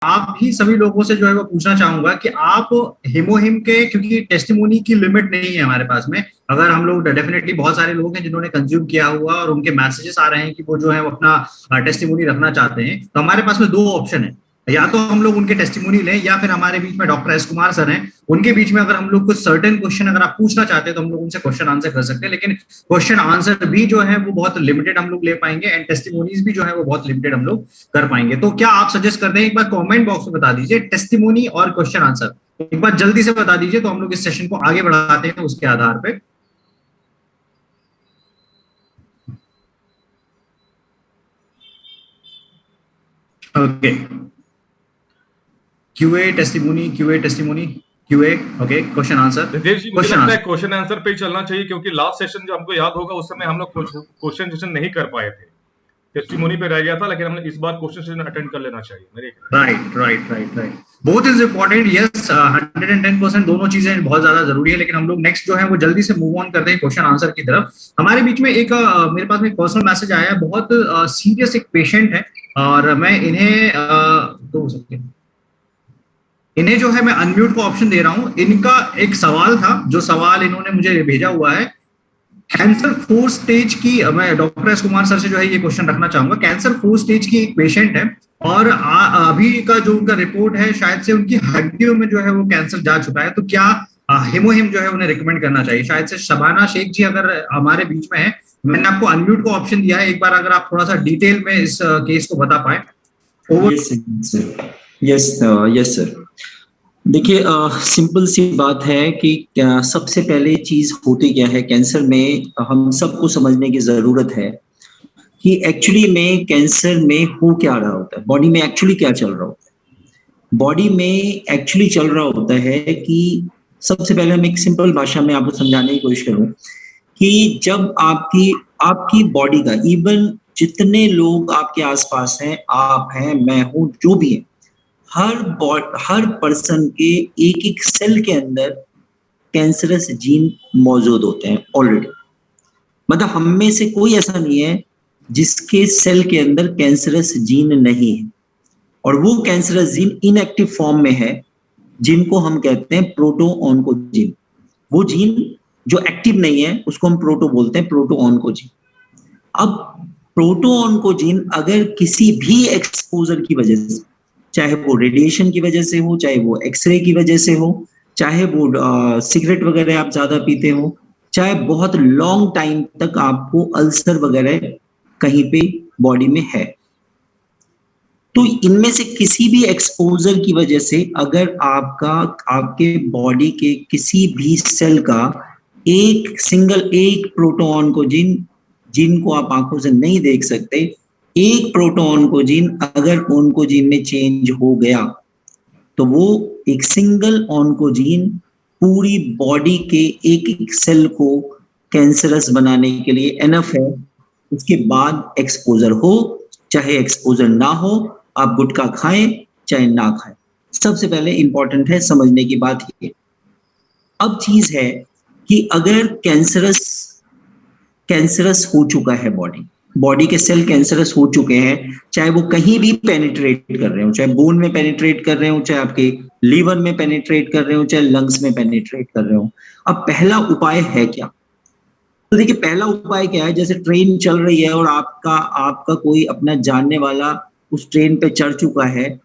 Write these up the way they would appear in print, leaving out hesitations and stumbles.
आप भी सभी लोगों से जो है वो पूछना चाहूंगा कि आप हिमोहिम के, क्योंकि टेस्टिमोनी की लिमिट नहीं है हमारे पास में, अगर हम लोग डेफिनेटली बहुत सारे लोग हैं जिन्होंने कंज्यूम किया हुआ और उनके मैसेजेस आ रहे हैं कि वो जो है वो अपना टेस्टिमोनी रखना चाहते हैं, तो हमारे पास में दो ऑप्शन है। या तो हम लोग उनके टेस्टिमोनी लें, या फिर हमारे बीच में डॉक्टर एस कुमार सर हैं, उनके बीच में अगर हम लोग कुछ सर्टेन क्वेश्चन अगर आप पूछना चाहते हैं तो हम लोग उनसे क्वेश्चन आंसर कर सकते हैं। लेकिन क्वेश्चन आंसर भी जो है वो बहुत लिमिटेड हम लोग ले पाएंगे, एंड टेस्टिमोनीज भी जो है वो बहुत लिमिटेड हम लोग कर पाएंगे। तो क्या आप सजेस्ट करते हैं, एक बार कमेंट बॉक्स में बता दीजिए, टेस्टिमोनी और क्वेश्चन आंसर एक बार जल्दी से बता दीजिए, तो हम लोग इस सेशन को आगे बढ़ाते हैं उसके आधार पे। Okay, QA testimony, QA testimony, QA, okay, question answer. Ritesh ji, मुझे लगता है क्वेश्चन आंसर पे ही चलना चाहिए, क्योंकि लास्ट सेशन जो हमको याद होगा उस समय हम लोग क्वेश्चन सेशन नहीं कर पाए थे, टेस्टिमोनी पे रह गया था, लेकिन हमने इस बार क्वेश्चन सेशन अटेंड कर लेना चाहिए मेरे। Right, both is important, yes, 110% दोनों चीजें बहुत ज्यादा जरूरी है। लेकिन हम लोग नेक्स्ट जो है वो जल्दी से मूव ऑन करते हैं क्वेश्चन आंसर की तरफ। हमारे बीच में एक मेरे पास में एक पर्सनल मैसेज आया है, बहुत सीरियस एक पेशेंट है, और मैं इन्हें जो है मैं अनम्यूट को ऑप्शन दे रहा हूं। इनका एक सवाल था, जो सवाल इन्होंने मुझे भेजा हुआ है, कैंसर 4 स्टेज की, मैं डॉक्टर एस कुमार सर से जो है ये क्वेश्चन रखना चाहूंगा। कैंसर 4 स्टेज की एक पेशेंट है, और अभी का जो उनका रिपोर्ट है, शायद से उनकी हड्डियों में जो है वो कैंसर जा चुका है। तो क्या हिमोहिम जो है उन्हें रिकमेंड करना चाहिए? शायद से शबाना शेख जी अगर हमारे बीच में है, मैंने आपको अनम्यूट को ऑप्शन दिया है, एक बार अगर आप थोड़ा सा डिटेल में इस केस को बता पाए। Yes sir. देखिए, सिंपल सी बात है कि सबसे पहले चीज होती क्या है कैंसर में, हम सबको समझने की जरूरत है कि एक्चुअली में कैंसर में हो क्या रहा होता है, बॉडी में एक्चुअली क्या चल रहा होता है। बॉडी में एक्चुअली चल रहा होता है कि सबसे पहले हम एक सिंपल भाषा में आपको समझाने की कोशिश करूं कि जब आपकी बॉडी का, इवन जितने लोग आपके आसपास हैं, आप हैं, मैं हूं, जो भी है, हर पर्सन के एक एक सेल के अंदर कैंसरस जीन मौजूद होते हैं ऑलरेडी। मतलब हम में से कोई ऐसा नहीं है जिसके सेल के अंदर कैंसरस जीन नहीं है, और वो कैंसरस जीन इनएक्टिव फॉर्म में है, जिनको हम कहते हैं प्रोटो ऑन्कोजीन। वो जीन जो एक्टिव नहीं है उसको हम प्रोटो बोलते हैं, प्रोटो ऑन्कोजीन। अब प्रोटो ऑन्कोजीन अगर किसी भी एक्सपोजर की वजह से, चाहे वो रेडिएशन की वजह से हो, चाहे वो एक्सरे की वजह से हो, चाहे वो सिगरेट वगैरह आप ज्यादा पीते हो, चाहे बहुत लॉन्ग टाइम तक आपको अल्सर वगैरह कहीं पे बॉडी में है, तो इनमें से किसी भी एक्सपोजर की वजह से अगर आपके बॉडी के किसी भी सेल का एक प्रोटो ऑन्कोजीन, जिनको आप आंखों से नहीं देख सकते, एक प्रोटो ऑन्कोजीन अगर ऑन्कोजीन में चेंज हो गया, तो वो एक सिंगल ऑन्कोजीन पूरी बॉडी के एक एक सेल को कैंसरस बनाने के लिए एनफ है। उसके बाद एक्सपोजर हो चाहे एक्सपोजर ना हो, आप गुटखा खाएं चाहे ना खाएं, सबसे पहले इंपॉर्टेंट है समझने की बात ये। अब चीज है कि अगर कैंसरस हो चुका है, बॉडी के सेल कैंसरस हो चुके हैं, चाहे वो कहीं भी पेनिट्रेट कर रहे हो, चाहे बोन में पेनिट्रेट कर रहे हो, चाहे आपके लीवर में पेनिट्रेट कर रहे हो, चाहे लंग्स में पेनिट्रेट कर रहे हो। अब पहला उपाय है क्या? तो देखिए, पहला उपाय क्या है, जैसे ट्रेन चल रही है और आपका कोई अपना जानने वाला उस ट्रेन पे चढ़ चुका है,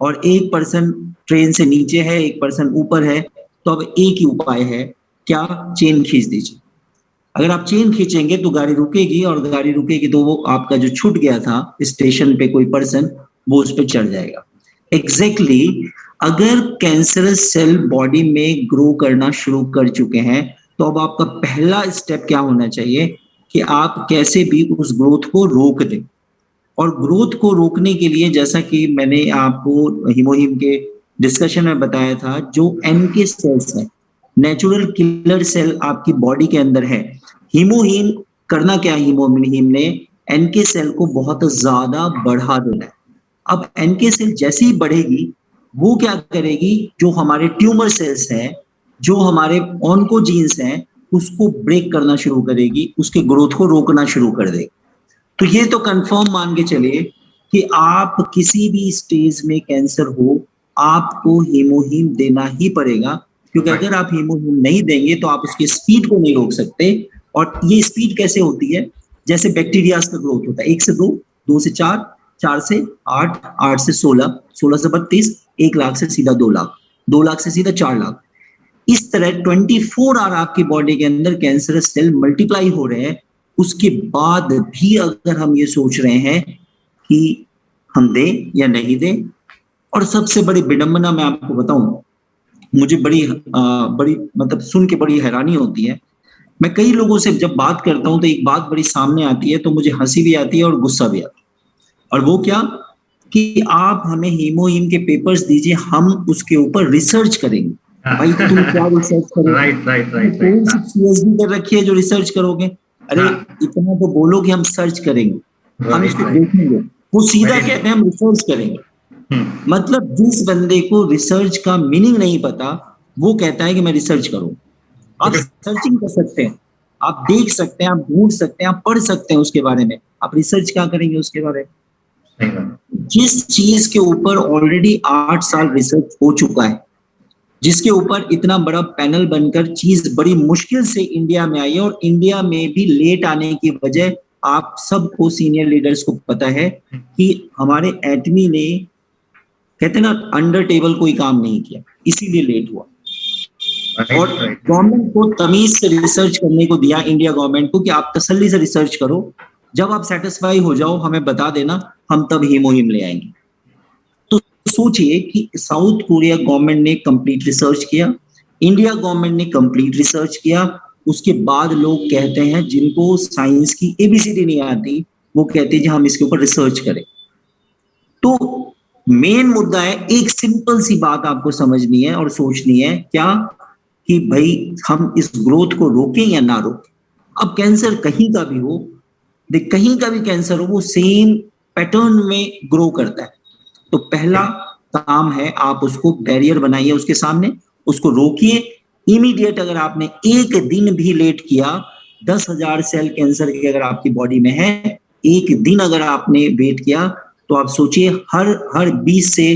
और एक पर्सन ट्रेन से नीचे है, एक पर्सन ऊपर है, तो अब एक ही उपाय है, क्या? चेन खींच दीजिए। अगर आप चेन खींचेंगे तो गाड़ी रुकेगी, और गाड़ी रुकेगी तो वो आपका जो छूट गया था स्टेशन पे कोई पर्सन, वो उस पर चढ़ जाएगा। एग्जैक्टली अगर कैंसरस सेल बॉडी में ग्रो करना शुरू कर चुके हैं, तो अब आपका पहला स्टेप क्या होना चाहिए कि आप कैसे भी उस ग्रोथ को रोक दें। और ग्रोथ को रोकने के लिए, जैसा कि मैंने आपको हिमोहिम के डिस्कशन में बताया था, जो एनके सेल्स है, नेचुरल किलर सेल आपकी बॉडी के अंदर है, हिमोहिम करना क्या है, हिमोहिम ने एनके सेल को बहुत ज्यादा बढ़ा देना है। अब एनके सेल जैसे ही बढ़ेगी, वो क्या करेगी, जो हमारे ट्यूमर सेल्स हैं, जो हमारे ऑन्कोजीन्स हैं, उसको ब्रेक करना शुरू करेगी, उसके ग्रोथ को रोकना शुरू कर देगी। तो ये तो कंफर्म मान के चलिए कि आप किसी भी स्टेज में कैंसर हो, आपको हीमोहीम देना ही पड़ेगा, क्योंकि अगर आप हीमोहीम नहीं देंगे तो आप उसकी स्पीड को नहीं रोक सकते। और ये स्पीड कैसे होती है? जैसे बैक्टीरिया का ग्रोथ होता है, 1 से 2, 2 से 4, 4 से 8, 8 से 16, 16 से 32, 1 लाख से सीधा 2 लाख, 2 लाख से सीधा 4 लाख। इस तरह 24 आवर आपकी बॉडी के अंदर कैंसरस सेल मल्टीप्लाई हो रहे हैं। उसके बाद भी अगर हम ये सोच रहे हैं कि हम दें या नहीं दें, और सबसे बड़ी विडंबना मैं आपको बताऊं, मुझे बड़ी मतलब सुन के बड़ी हैरानी होती है। मैं कई लोगों से जब बात करता हूं तो एक बात बड़ी सामने आती है, तो मुझे हंसी भी आती है और गुस्सा भी आता है। और वो क्या कि आप हमें हीमोहीम के पेपर्स दीजिए, हम उसके ऊपर रिसर्च करेंगे। भाई तुम क्या रिसर्च करोगे? राइट PhD कर रखी है जो रिसर्च करोगे? अरे इतना तो बोलो कि हम सर्च करेंगे, हम इसको देखेंगे। वो सीधा कहते हैं हम रिसर्च करेंगे। मतलब जिस बंदे को रिसर्च का मीनिंग नहीं पता, वो कहता है कि मैं रिसर्च करूं। आप सर्चिंग कर सकते हैं, आप देख सकते हैं, आप ढूंढ सकते हैं, आप पढ़ सकते हैं उसके बारे में। आप रिसर्च क्या करेंगे उसके बारे में? जिस चीज के ऊपर ऑलरेडी 8 साल रिसर्च हो चुका है, जिसके ऊपर इतना बड़ा पैनल बनकर चीज बड़ी मुश्किल से इंडिया में आई है, और इंडिया में भी लेट आने की वजह आप सबको सीनियर लीडर्स को पता है कि हमारे एटमी ने, कहते हैं ना, अंडर टेबल कोई काम नहीं किया, इसीलिए लेट हुआ। और गवर्नमेंट को तमीज से रिसर्च करने को दिया, इंडिया गवर्नमेंट को, कि आप तसल्ली से रिसर्च करो, जब आप सेटिस्फाई हो जाओ हमें बता देना, हम तब हीमोहीम ले आएंगे। तो सोचिए कि साउथ कोरिया गवर्नमेंट ने कंप्लीट रिसर्च किया, इंडिया गवर्नमेंट ने कंप्लीट रिसर्च किया, उसके बाद लोग कहते हैं जिनको साइंस की एबीसीडी नहीं आती, वो कहते हैं हम इसके ऊपर रिसर्च करें। तो मेन मुद्दा है, एक सिंपल सी बात आपको समझनी है और सोचनी है, क्या कि भाई हम इस ग्रोथ को रोकें या ना रोकें। अब कैंसर कहीं का भी हो, कहीं का भी कैंसर हो, वो सेम पैटर्न में ग्रो करता है। तो पहला काम है, आप उसको बैरियर बनाइए उसके सामने, उसको रोकिए इमीडिएट। अगर आपने एक दिन भी लेट किया, 10,000 सेल कैंसर के अगर आपकी बॉडी में है, एक दिन अगर आपने वेट किया, तो आप सोचिए हर 20 से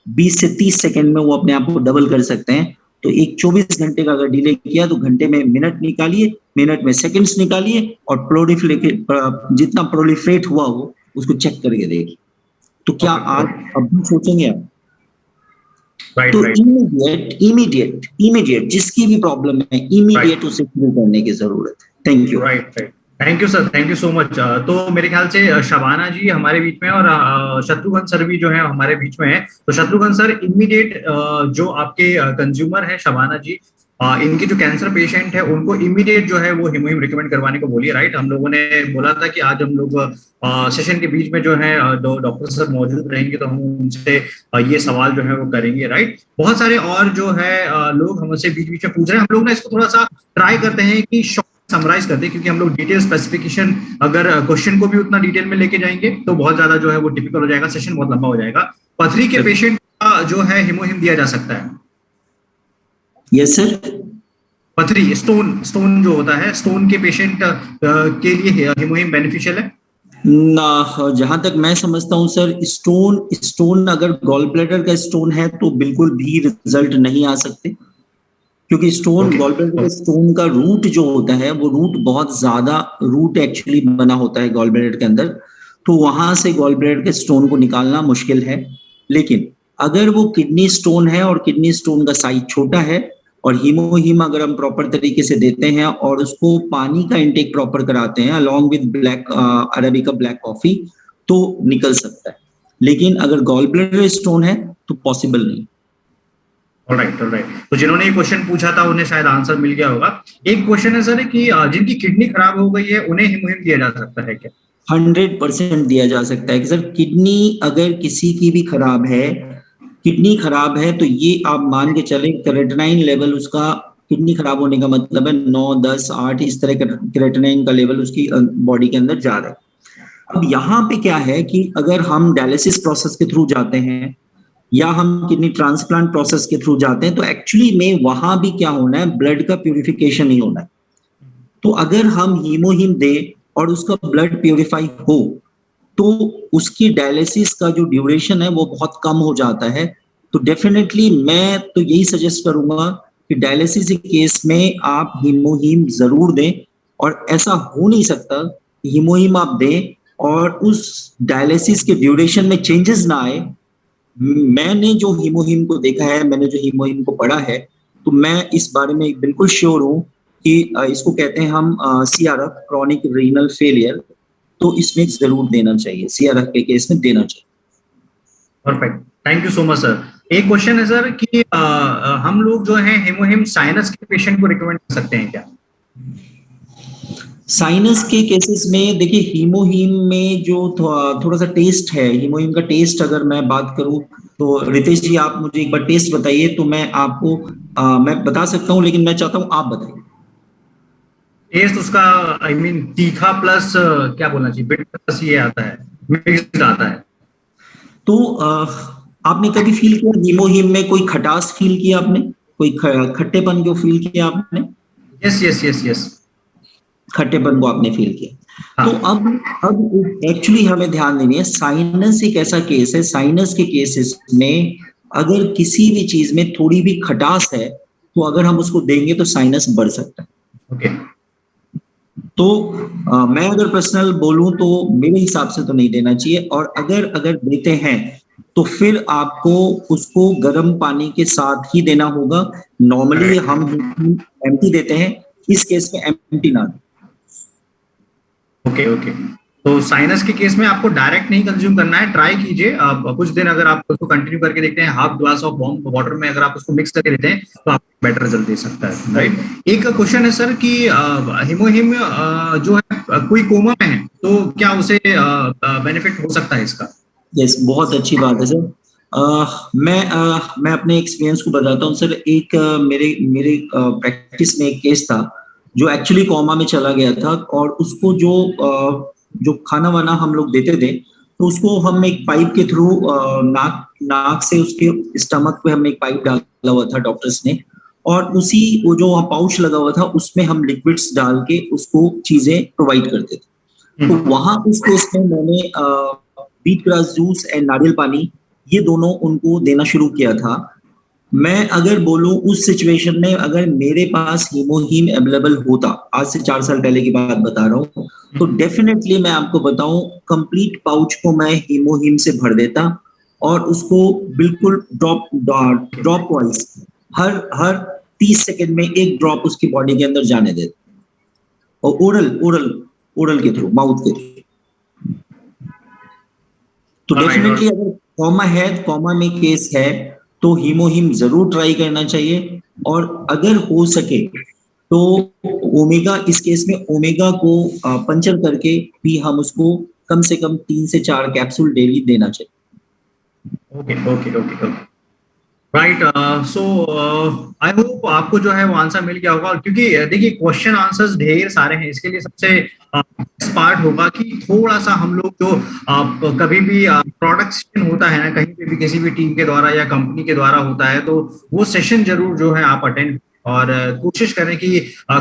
30 सेकंड में वो अपने आप को डबल कर सकते हैं। तो एक 24 घंटे का अगर डिले किया तो घंटे में मिनट निकालिए, मिनट में सेकंड्स निकालिए, और जितना प्रोलिफरेट हुआ हो उसको चेक करके देखिए। तो क्या आप अब भी सोचेंगे आप? तो इमीडिएट जिसकी भी प्रॉब्लम है, इमीडिएट उसे शुरू करने की जरूरत है। Thank you. Thank you sir, thank you so much. तो मेरे ख्याल से शबाना जी हमारे बीच में और शत्रुघ्न सर भी जो है हमारे बीच में है। तो शत्रुघ्न सर, इमीडिएट जो आपके कंज्यूमर है शबाना जी, इनके जो कैंसर पेशेंट है उनको इमीडिएट जो है वो हीमोहीम रिकमेंड करवाने को बोलिए। राइट, हम लोगों ने बोला था कि आज हम लोग सेशन के बीच में जो है डॉक्टर सर मौजूद रहेंगे, तो हम उनसे ये सवाल जो है वो करेंगे। राइट, बहुत सारे और जो है लोग हमसे बीच बीच में पूछ रहे हैं। हम लोग ना इसको थोड़ा सा ट्राई करते हैं कि समराइज करते हैं, क्योंकि हम लोग डिटेल स्पेसिफिकेशन अगर क्वेश्चन को भी उतना डिटेल में लेके जाएंगे तो बहुत ज्यादा जो है वो टिपिकल हो जाएगा, सेशन बहुत लंबा हो जाएगा। पथरी के पेशेंट का जो है हीमोहीम दिया जा सकता है? Yes sir. पथरी, स्टोन जो होता है, स्टोन के पेशेंट के लिए हीमोहीम बेनिफिशियल है ना? जहां तक मैं समझता हूं सर, स्टोन अगर गॉल ब्लैडर का स्टोन है तो बिल्कुल भी रिजल्ट नहीं आ सकते, क्योंकि स्टोन गॉल ब्लैडर के स्टोन का रूट जो होता है, वो रूट बहुत ज्यादा रूट एक्चुअली बना होता है गॉल ब्लैडर के अंदर, तो वहां से गॉल ब्लैडर के स्टोन को निकालना मुश्किल है। लेकिन अगर वो किडनी स्टोन है और किडनी स्टोन का साइज छोटा है, और हीमोहीम अगर हम प्रॉपर तरीके से देते हैं और उसको पानी का इंटेक प्रॉपर कराते हैं along with black arabica black coffee, तो निकल सकता है। लेकिन अगर गॉल ब्लैडर स्टोन है तो पॉसिबल नहीं। ऑलराइट। तो जिन्होंने ये क्वेश्चन पूछा था उन्हें शायद आंसर मिल गया होगा। एक क्वेश्चन है सर कि जिनकी किडनी खराब हो गई है उन्हें हीमोहीम दिया जा सकता है क्या? 100% दिया जा सकता है कि सर, किडनी अगर किसी की भी खराब है, किडनी खराब है, तो ये आप मान के चलें क्रेटिनाइन लेवल उसका, किडनी खराब होने का मतलब है 9, 10, 8 इस तरह का क्रेटिनाइन का लेवल उसकी बॉडी के अंदर जा रहा है। अब यहाँ पे क्या है कि अगर हम डायलिसिस प्रोसेस के थ्रू जाते हैं या हम किडनी ट्रांसप्लांट प्रोसेस के थ्रू जाते हैं, तो एक्चुअली में वहां भी क्या होना है, ब्लड का प्यूरिफिकेशन ही होना है। तो अगर हम हीमोहीम दे और उसका ब्लड प्यूरिफाई हो, तो उसकी डायलिसिस का जो ड्यूरेशन है वो बहुत कम हो जाता है। तो डेफिनेटली मैं तो यही सजेस्ट करूंगा कि डायलिसिस के केस में आप हीमोहीम जरूर दें, और ऐसा हो नहीं सकता कि हीमोहीम आप दें और उस डायलिसिस के ड्यूरेशन में चेंजेस ना आए। मैंने जो हीमोहीम को देखा है, मैंने जो हीमोहीम को पढ़ा है, तो मैं इस बारे में बिल्कुल श्योर हूँ कि इसको कहते हैं हम CRF, क्रॉनिक रीनल फेलियर, तो इसमें जरूर देना चाहिए, CRF के केस में देना चाहिए। Perfect, thank you so much sir. एक क्वेश्चन है सर कि हम लोग जो है हीमोहीम साइनस के पेशेंट को रिकमेंड कर सकते हैं क्या? साइनस के केसेस में देखिए, हीमोहीम में जो थोड़ा सा टेस्ट है, हीमोहीम का टेस्ट अगर मैं बात करूं तो रितेश जी आप मुझे एक बार टेस्ट बताइए, तो मैं आपको मैं बता सकता हूं, लेकिन मैं चाहता हूं आप बताइए। टेस्ट उसका आई मीन तीखा प्लस क्या बोलना चाहिए, बिटर प्लस ये आता है, मिक्स्ड आता है। तो आपने कभी फील किया हीमोहीम में कोई खटास फील किया आपने, कोई खट्टेपन को फील किया आपने? यस यस यस यस, खट्टेपन को आपने फील किया। हाँ। तो अब एक्चुअली हमें ध्यान देनी है, साइनस एक ऐसा केस है, साइनस के केसेस में अगर किसी भी चीज में थोड़ी भी खटास है तो अगर हम उसको देंगे तो साइनस बढ़ सकता है। ओके। तो मैं अगर पर्सनल बोलूं तो मेरे हिसाब से तो नहीं देना चाहिए, और अगर देते हैं तो फिर आपको उसको गर्म पानी के साथ ही देना होगा। नॉर्मली हम एम्प्टी देते हैं, इस केस में एम्प्टी ना दें। ओके ओके, तो साइनस के केस में आपको डायरेक्ट नहीं कंज्यूम करना है, ट्राई कीजिए कुछ दिन, अगर आप उसको कंटिन्यू करके देखते हैं, half glass of warm water में अगर आप उसको मिक्स करके देते हैं तो आपको बेटर रिजल्ट दे सकता है, राइट। एक क्वेश्चन है सर कि हीमोहीम जो है कोई कोमा में है तो क्या उसे बेनिफिट हो सकता है इसका? यस, बहुत अच्छी बात है सर। मैं अपने एक्सपीरियंस को बताता हूँ सर। एक मेरे प्रैक्टिस में एक केस था जो एक्चुअली कोमा में चला गया था, और उसको जो खाना वाना हम लोग देते थे तो उसको हम एक पाइप के थ्रू नाक से उसके स्टमक पे हमने एक पाइप डाला हुआ था डॉक्टर्स ने, और उसी वो जो पाउच लगा हुआ था उसमें हम लिक्विड्स डाल के उसको चीजें प्रोवाइड करते थे। तो वहां उस केस में मैंने बीट ग्रास जूस एंड नारियल पानी, ये दोनों उनको देना शुरू किया था। मैं अगर बोलूं उस सिचुएशन में अगर मेरे पास हीमोहीम अवेलेबल होता, आज से 4 साल पहले की बात बता रहा हूँ, तो डेफिनेटली मैं आपको बताऊं कंप्लीट पाउच को मैं हीमोहीम से भर देता और उसको बिल्कुल ड्रॉप वाइज हर 30 सेकंड में एक ड्रॉप उसकी बॉडी के अंदर जाने देता, और ओरल के थ्रू, माउथ के थ्रू। तो डेफिनेटली अगर कॉमा है, कॉमा में केस है, तो हीमोहीम जरूर ट्राई करना चाहिए। और अगर हो सके तो ओमेगा, इस केस में ओमेगा को पंचर करके भी हम उसको कम से कम 3 से 4 कैप्सूल डेली देना चाहिए। Okay okay okay okay, right. So I hope आपको जो है वो आंसर मिल गया होगा, क्योंकि देखिए क्वेश्चन आंसर्स ढेर सारे हैं। इसके लिए सबसे पार्ट होगा कि थोड़ा सा हम लोग जो कभी भी प्रोडक्ट सेशन होता है ना, कहीं पे भी किसी भी टीम के द्वारा या कंपनी के द्वारा होता है, तो वो सेशन जरूर जो है आप अटेंड और कोशिश करें कि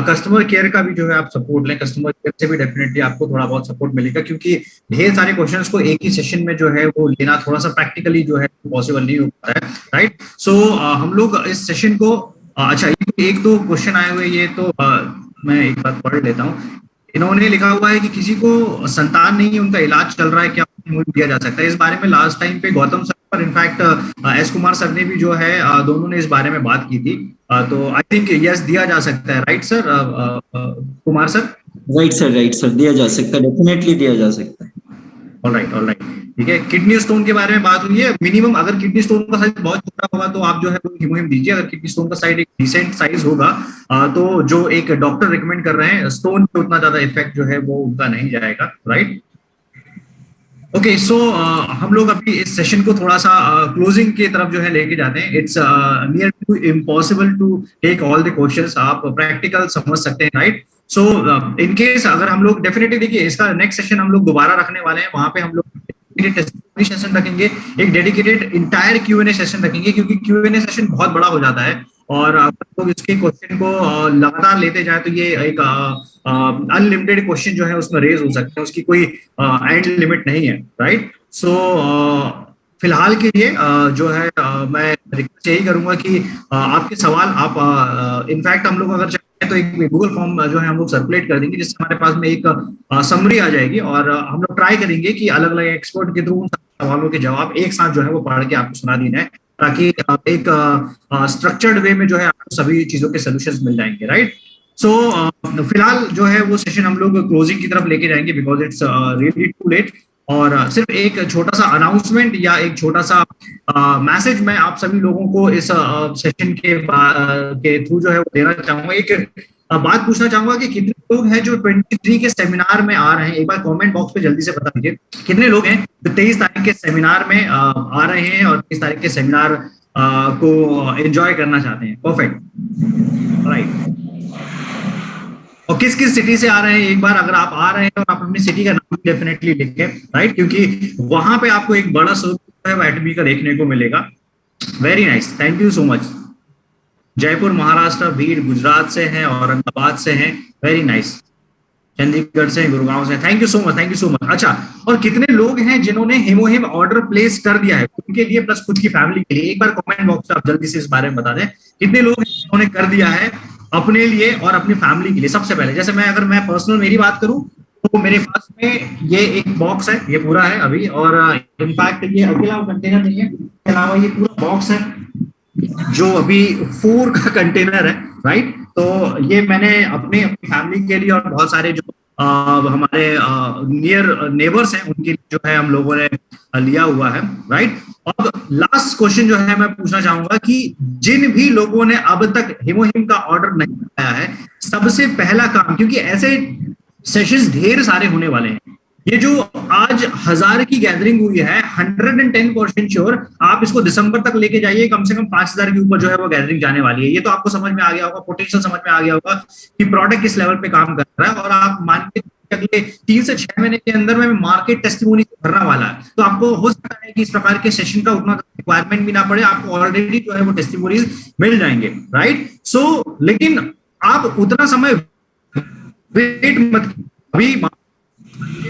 कस्टमर केयर का भी जो है आप सपोर्ट लें। कस्टमर केयर से भी डेफिनेटली आपको थोड़ा बहुत सपोर्ट मिलेगा, क्योंकि ढेर सारे क्वेश्चंस को एक ही सेशन में जो है वो लेना थोड़ा सा प्रैक्टिकली जो है पॉसिबल नहीं हो पाता है, राइट। सो हम लोग इस सेशन को अच्छा, एक तो क्वेश्चन आए हुए, ये तो मैं एक बात पढ़ लेता हूँ। इन्होंने लिखा हुआ है कि किसी को संतान नहीं है, उनका इलाज चल रहा है, क्या दिया जा सकता है? इस बारे में लास्ट टाइम पे गौतम सर और इनफैक्ट एस कुमार सर ने भी जो है दोनों ने इस बारे में बात की थी। तो आई थिंक यस दिया जा सकता है, right sir? Kumar sir? Right sir, दिया जा सकता है, डेफिनेटली दिया जा सकता है। ऑलराइट, ठीक है। किडनी स्टोन के बारे में बात हुई है। मिनिमम अगर किडनी स्टोन का साइज बहुत छोटा होगा तो आप जो है वो हीमोहीम दीजिए। अगर किडनी स्टोन का साइज एक डिसेंट साइज होगा तो जो एक डॉक्टर रिकमेंड कर रहे हैं, स्टोन पे उतना ज्यादा इफेक्ट जो है वो उनका नहीं जाएगा, राइट। ओके, सो हम लोग अभी इस सेशन को थोड़ा सा क्लोजिंग की तरफ जो है लेके जाते हैं। It's near to impossible to take all the questions, आप प्रैक्टिकल समझ सकते हैं, राइट। सो इन केस अगर हम लोग डेफिनेटली देखिए इसका नेक्स्ट सेशन हम लोग दोबारा रखने वाले हैं, वहां पे हम लोग सेशन रखेंगे, एक डेडिकेटेड इंटायर Q&A सेशन रखेंगे, क्योंकि Q&A सेशन बहुत बड़ा हो जाता है और आप लोग इसके क्वेश्चन को लगातार लेते जाए तो ये एक अनलिमिटेड क्वेश्चन जो है उसमें रेज हो सकते हैं, उसकी कोई एंड लिमिट नहीं है, राइट। सो फिलहाल के लिए जो है मैं रिक्वेस्ट यही करूंगा कि आपके सवाल आप इनफैक्ट हम लोग अगर चाहें तो एक गूगल फॉर्म जो है हम लोग सर्कुलेट कर देंगे, जिससे हमारे पास में एक समरी आ जाएगी और हम लोग ट्राई करेंगे कि अलग अलग एक्सपर्ट के थ्रू उन सवालों के जवाब एक साथ जो है वो पढ़ के आपको सुना दी जाए, ताकि एक स्ट्रक्चर्ड वे में जो है आपको सभी चीजों के सोल्यूशंस मिल जाएंगे, राइट। सो फिलहाल जो है वो सेशन हम लोग क्लोजिंग की तरफ लेके जाएंगे because it's really too late. और सिर्फ एक छोटा सा अनाउंसमेंट या एक छोटा सा मैसेज मैं आप सभी लोगों को इस सेशन के थ्रू जो है वो देना चाहूंगा। एक बात पूछना चाहूंगा कि कितने लोग हैं जो 23 के सेमिनार में आ रहे हैं, एक बार कमेंट बॉक्स पे जल्दी से बता दीजिए कितने लोग हैं जो 23 तारीख के सेमिनार में आ रहे हैं और 23 तारीख के सेमिनार को एंजॉय करना चाहते हैं। Perfect, right. और किस किस सिटी से आ रहे हैं, एक बार अगर आप आ रहे हैं और आप अपनी सिटी का नाम डेफिनेटली लिखें, राइट, क्योंकि वहां पे आपको एक बड़ा स्वरूप है एटमी का देखने को मिलेगा। Very nice, thank you so much. Jaipur Maharashtra, भीड़ गुजरात से हैं, औरंगाबाद से हैं, वेरी नाइस। चंडीगढ़ से, गुड़गांव से, thank you so much, thank you so much. अच्छा, और कितने लोग हैं जिन्होंने हेमोहिम ऑर्डर प्लेस कर दिया है उनके लिए प्लस खुद की फैमिली के लिए, एक बार कमेंट बॉक्स में आप जल्दी से इस बारे में बता दें कितने लोग हैं जिन्होंने कर दिया है अपने लिए और अपनी फैमिली के लिए। सबसे पहले जैसे मैं अगर मैं पर्सनल मेरी बात करूं तो मेरे पास में ये एक बॉक्स है, ये पूरा है अभी, और इनफैक्ट ये अकेला कंटेनर नहीं है, इसके अलावा ये पूरा बॉक्स है जो अभी 4 का कंटेनर है, राइट। तो ये मैंने अपनी फैमिली के लिए और बहुत सारे जो हमारे नियर नेबर्स हैं उनके लिए जो है हम लोगों ने लिया हुआ है, राइट। अब लास्ट क्वेश्चन जो है मैं पूछना चाहूंगा कि जिन भी लोगों ने अब तक हेमोहिम का ऑर्डर नहीं पाया है, सबसे पहला काम, क्योंकि ऐसे सेशंस ढेर सारे होने वाले हैं, ये जो आज 1000 की गैदरिंग हुई है 110% श्योर आप इसको दिसंबर तक लेके जाइए, कम से कम 5000 के ऊपर जो है वो गैदरिंग जाने वाली है। ये तो आपको समझ में आ गया होगा, पोटेंशियल समझ में आ गया होगा कि प्रोडक्ट किस लेवल पे काम कर रहा है, और आप मान के अगले 3 से 6 महीने के अंदर में मार्केट टेस्टिमोनी भरना वाला है। तो आपको हो सकता है कि इस प्रकार के सेशन का उतना रिक्वायरमेंट भी ना पड़े, आपको ऑलरेडी जो है वो टेस्टिमोनीज मिल जाएंगे, राइट। सो लेकिन आप उतना समय वेट मत, अभी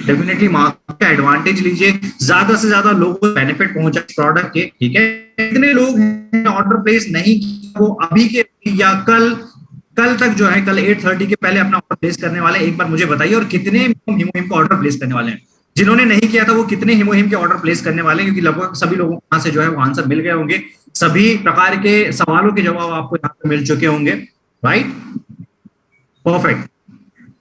डेफिनेटली मार्केट का एडवांटेज लीजिए, ज्यादा से ज्यादा लोगों को बेनिफिट पहुंचा प्रोडक्ट के, ठीक है। कितने लोग हैं ऑर्डर प्लेस नहीं किया, वो अभी के या कल तक जो है, कल 8:30 के पहले अपना ऑर्डर प्लेस करने वाले, एक बार मुझे बताइए। और कितने हेमोहिम का ऑर्डर प्लेस करने वाले हैं, जिन्होंने नहीं किया था वो कितने हेमोहिम के ऑर्डर प्लेस करने वाले हैं, क्योंकि लगभग सभी लोगों को यहाँ से जो है वो आंसर मिल गए होंगे, सभी प्रकार के सवालों के जवाब आपको यहाँ पे मिल चुके होंगे, राइट। परफेक्ट,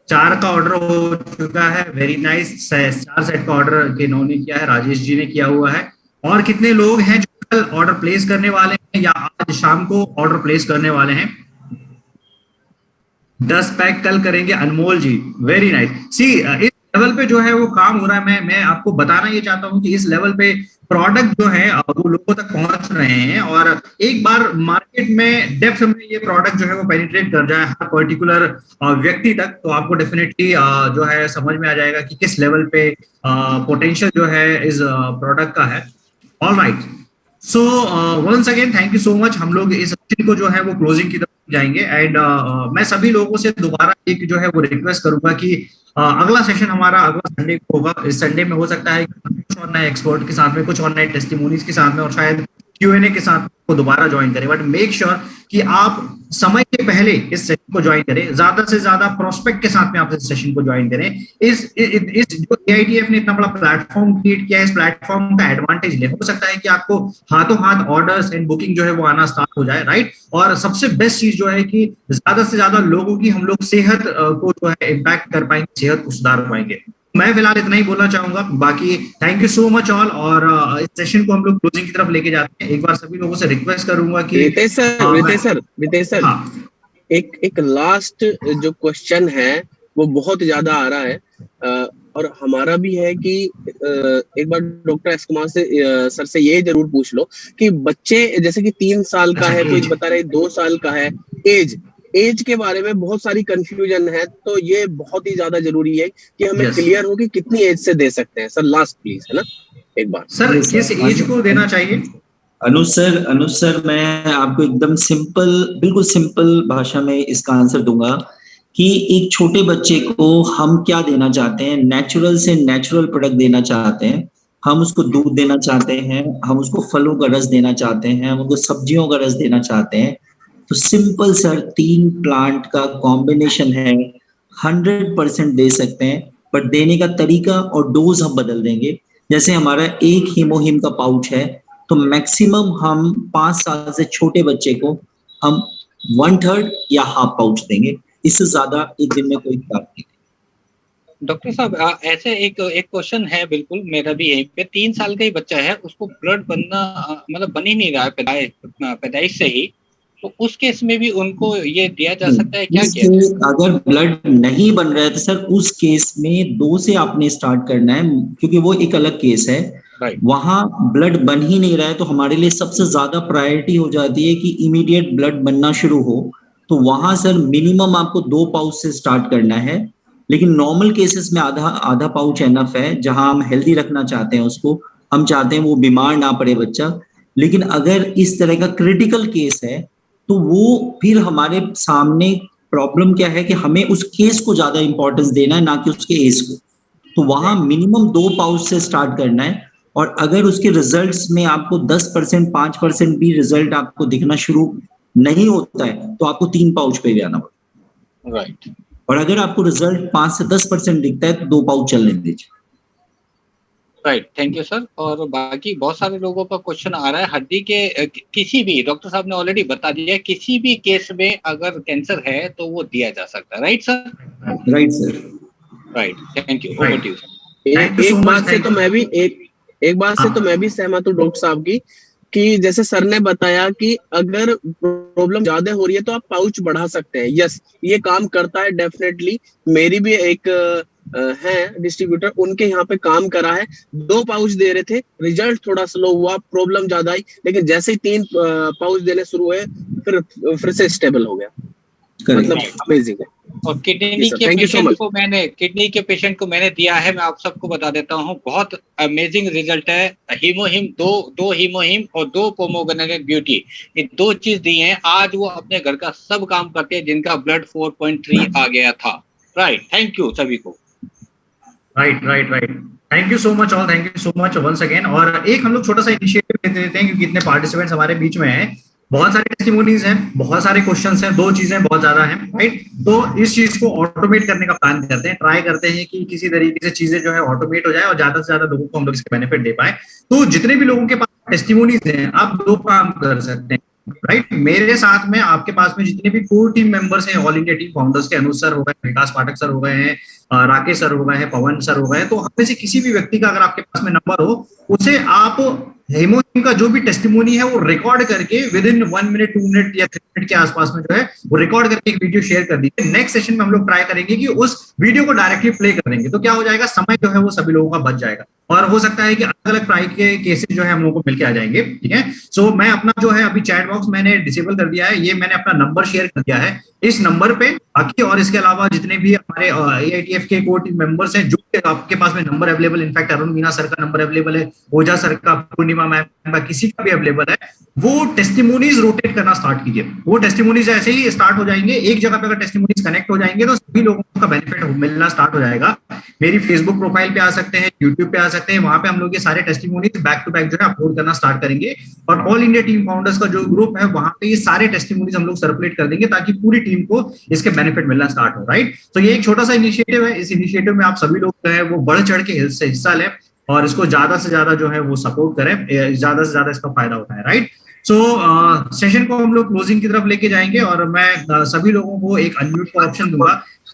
4 का ऑर्डर हो चुका है, वेरी नाइस। 4 सेट का ऑर्डर इन्होंने किया है, राजेश जी ने किया हुआ है। और कितने लोग हैं जो कल ऑर्डर प्लेस करने वाले हैं या आज शाम को ऑर्डर प्लेस करने वाले हैं? 10 पैक कल करेंगे, अनमोल जी, वेरी नाइस। सी इस लेवल पे जो है वो काम हो रहा है। मैं आपको बताना ये चाहता हूँ कि इस लेवल पे प्रोडक्ट जो है वो लोगों तक पहुंच रहे हैं, और एक बार मार्केट में डेप्थ में ये प्रोडक्ट जो है वो पेनिट्रेट कर जाए हर पर्टिकुलर व्यक्ति तक, तो आपको डेफिनेटली जो है समझ में आ जाएगा कि किस लेवल पे पोटेंशियल जो है इस प्रोडक्ट का है। All right, so once again thank you so much. हम लोग इस सेशन को जो है वो क्लोजिंग की तरफ जाएंगे, एंड मैं सभी लोगों से दोबारा एक जो है वो रिक्वेस्ट करूंगा कि अगला सेशन हमारा अगला संडे को होगा। इस संडे में हो सकता है कुछ और नए एक्सपर्ट के साथ में, कुछ और नए टेस्टिमोनीज के साथ में, और शायद Q&A के साथ को दोबारा ज्वाइन करें, बट मेक श्योर कि आप समय के पहले इस सेशन को ज्वाइन करें, ज्यादा से ज्यादा प्रोस्पेक्ट के साथ में आप इस सेशन को ज्वाइन करें। इस जो AITF ने इतना बड़ा प्लेटफॉर्म क्रिएट किया है, इस प्लेटफॉर्म का एडवांटेज ले। हो सकता है कि आपको हाथों हाथ ऑर्डर्स एंड बुकिंग जो है वो आना स्टार्ट हो जाए, राइट। और सबसे बेस्ट चीज जो है कि ज्यादा से ज्यादा लोगों की हम लोग सेहत को जो है इम्पैक्ट कर पाएंगे, सेहत को सुधार पाएंगे। मैं फिलहाल इतना ही बोलना चाहूंगा, बाकी thank you so much all. और इस सेशन को हम लोग क्लोजिंग की तरफ लेके जाते हैं। एक बार सभी लोगों से रिक्वेस्ट करूंगा कि रितेश सर हाँ। एक लास्ट जो क्वेश्चन है वो बहुत ज्यादा आ रहा है, और हमारा भी है कि एक बार डॉक्टर एस कुमार से सर से ये जरूर पूछ लो कि बच्चे जैसे कि 3 साल का है, कोई बता रहे 2 साल का है, एज के बारे में बहुत सारी कंफ्यूजन है, तो ये बहुत ही ज्यादा जरूरी है कि हमें क्लियर हो कि कितनी एज से दे सकते हैं। सर लास्ट प्लीज, है ना, एक बार सर किस एज को देना चाहिए? अनुज सर, मैं आपको एकदम सिंपल, बिल्कुल सिंपल भाषा में इसका आंसर दूंगा कि एक छोटे बच्चे को हम क्या देना चाहते हैं, नेचुरल से नेचुरल प्रोडक्ट देना चाहते हैं। हम उसको दूध देना चाहते हैं, हम उसको फलों का रस देना चाहते हैं, हम उसको सब्जियों का रस देना चाहते हैं। तो सिंपल सर 3 प्लांट का कॉम्बिनेशन है, 100% दे सकते हैं, पर देने का तरीका और डोज हम बदल देंगे। जैसे हमारा एक हीमोहिम का पाउच है, तो मैक्सिमम हम 5 साल से छोटे बच्चे को हम 1/3 या हाफ पाउच देंगे, इससे ज्यादा एक दिन में कोई बात नहीं। डॉक्टर साहब ऐसे एक क्वेश्चन है, बिल्कुल मेरा भी यहीं पे 3 साल का ही बच्चा है, उसको ब्लड बनना मतलब बन ही नहीं रहा है पैदाइश से ही, तो उस केस में भी उनको ये दिया जा सकता है क्या? अगर ब्लड नहीं बन रहा है तो सर उस केस में 2 से आपने स्टार्ट करना है, क्योंकि वो एक अलग केस है। वहां ब्लड बन ही नहीं रहा है तो हमारे लिए सबसे ज्यादा प्रायोरिटी हो जाती है कि इमीडिएट ब्लड बनना शुरू हो। तो वहां सर मिनिमम आपको 2 पाउच से स्टार्ट करना है, लेकिन नॉर्मल केसेस में आधा पाउच एनफ है। जहां हम हेल्दी रखना चाहते हैं उसको, हम चाहते हैं वो बीमार ना पड़े बच्चा। लेकिन अगर इस तरह का क्रिटिकल केस है तो वो फिर हमारे सामने प्रॉब्लम क्या है कि हमें उस केस को ज्यादा इंपॉर्टेंस देना है, ना कि उसके एज को। तो वहां मिनिमम 2 पाउच से स्टार्ट करना है, और अगर उसके रिजल्ट्स में आपको 10% 5% भी रिजल्ट आपको दिखना शुरू नहीं होता है तो आपको 3 पाउच पे भी आना पड़ेगा। राइट। और अगर आपको रिजल्ट 5 से 10% दिखता है तो 2 पाउच चलने दीजिए। Right, thank you sir. और बाकी बहुत सारे लोगों का क्वेश्चन आ रहा है, हड्डी के किसी भी, डॉक्टर साहब ने ऑलरेडी बता दिया, किसी भी केस में अगर कैंसर है तो वो दिया जा सकता है। Right sir? Right sir, right, thank you. Over to you sir. एक बात से तो मैं भी सहमत हूँ डॉक्टर साहब की, कि जैसे सर ने बताया कि अगर प्रॉब्लम ज्यादा हो रही है तो आप पाउच बढ़ा सकते हैं। यस, ये काम करता है डेफिनेटली। मेरी भी एक है डिस्ट्रीब्यूटर, उनके यहाँ पे काम करा है। 2 पाउच दे रहे थे, रिजल्ट थोड़ा स्लो हुआ, प्रॉब्लम ज्यादा आई, लेकिन जैसे ही 3 पाउच देने शुरू हुए फिर से स्टेबल हो गया। मतलब अमेजिंग है। और किडनी के पेशेंट को मैंने दिया है, मैं आप सबको बता देता हूँ, बहुत अमेजिंग रिजल्ट है। हीमोहिम, दो हीमोहिम और 2 पोमोग्रेनेट ब्यूटी, ये 2 चीज दी हैं। आज वो अपने घर का सब काम करते हैं जिनका ब्लड 4.3 आ गया था। राइट, थैंक यू सभी को। Right. Thank you so much all, thank you so much once again. और एक हम लोग छोटा सा इनिशिएटिव लेते देते हैं, क्योंकि इतने पार्टिसिपेंट्स हमारे बीच में हैं, बहुत सारे टेस्टिमोनीज हैं, बहुत सारे क्वेश्चंस हैं, 2 चीजें बहुत ज्यादा हैं, राइट। तो इस चीज को ऑटोमेट करने का प्लान करते हैं, ट्राई करते हैं कि किसी तरीके से चीजें जो है ऑटोमेट हो जाए और ज्यादा से ज्यादा लोगों को हम लोग इसके बेनिफिट दे पाए। तो जितने भी लोगों के पास टेस्टिमोनीज हैं, आप 2 काम कर सकते हैं, राइट। मेरे साथ में आपके पास में जितने भी कोर टीम मेंबर्स हैं ऑल इंडिया टीम फाउंडर्स के, अनुज सर हो गए, विकास पाठक सर हो गए हैं, राकेश सर हो गए हैं, पवन सर हो गए, तो हम में से किसी भी व्यक्ति का अगर आपके पास में नंबर हो, उसे आप हेमोहिम का जो भी टेस्टिमोनी है वो रिकॉर्ड करके विद इन 1 मिनट 2 मिनट या 3 मिनट के आसपास में जो है वो रिकॉर्ड करके एक वीडियो शेयर कर दीजिए। नेक्स्ट सेशन में हम लोग ट्राई करेंगे कि उस वीडियो को डायरेक्टली प्ले कर देंगे, तो क्या हो जाएगा, समय जो है वो सभी लोगों का बच जाएगा, और हो सकता है कि अलग अलग ट्राई के केसेस जो है हम लोगों को मिलके आ जाएंगे। ठीक है, सो मैं अपना जो है अभी चैट बॉक्स मैंने डिसेबल कर दिया है, ये मैंने अपना नंबर शेयर कर दिया है इस नंबर पे। बाकी और इसके अलावा जितने भी हमारे AITF के कोर टीम मेंबर्स हैं, जो आपके पास में number available, in fact Arun Meena sir का नंबर अवेलेबल है, ओझा सर का, पूर्णिमा मैम का, किसी का भी अवेलेबल है, वो टेस्टिमोनीज रोटेट करना स्टार्ट कीजिए। वो टेस्टिमोनीज ऐसे ही स्टार्ट हो जाएंगे, एक जगह पे अगर टेस्टिमोनीज कनेक्ट हो जाएंगे तो सभी लोगों का बेनिफिट मिलना स्टार्ट हो जाएगा। मेरी फेसबुक प्रोफाइल पे आ सकते हैं, यूट्यूब पे आ सकते हैं, वहां पे हम लोग ये सारे टेस्टिमोनीज बैक टू बैक जो है अपलोड करना स्टार्ट करेंगे, और ऑल इंडिया टीम फाउंडर्स का जो ग्रुप है वहां पे ये सारे टेस्टिमोनीज हम लोग सर्कुलेट कर देंगे, ताकि पूरी टीम को इसके बेनिफिट मिलना स्टार्ट हो, राइट। तो ये एक छोटा सा इनिशिएटिव है, इस इनिशिएटिव में आप सभी लोग जो है वो बढ़ चढ़ के हिस्सा लें और इसको ज्यादा से ज्यादा जो है वो सपोर्ट करें, ज्यादा से ज्यादा इसका फायदा होता है, राइट। सो सेशन को हम लोग क्लोजिंग की तरफ लेके जाएंगे, और मैं सभी लोगों को एक अनम्यूट का ऑप्शन दूंगा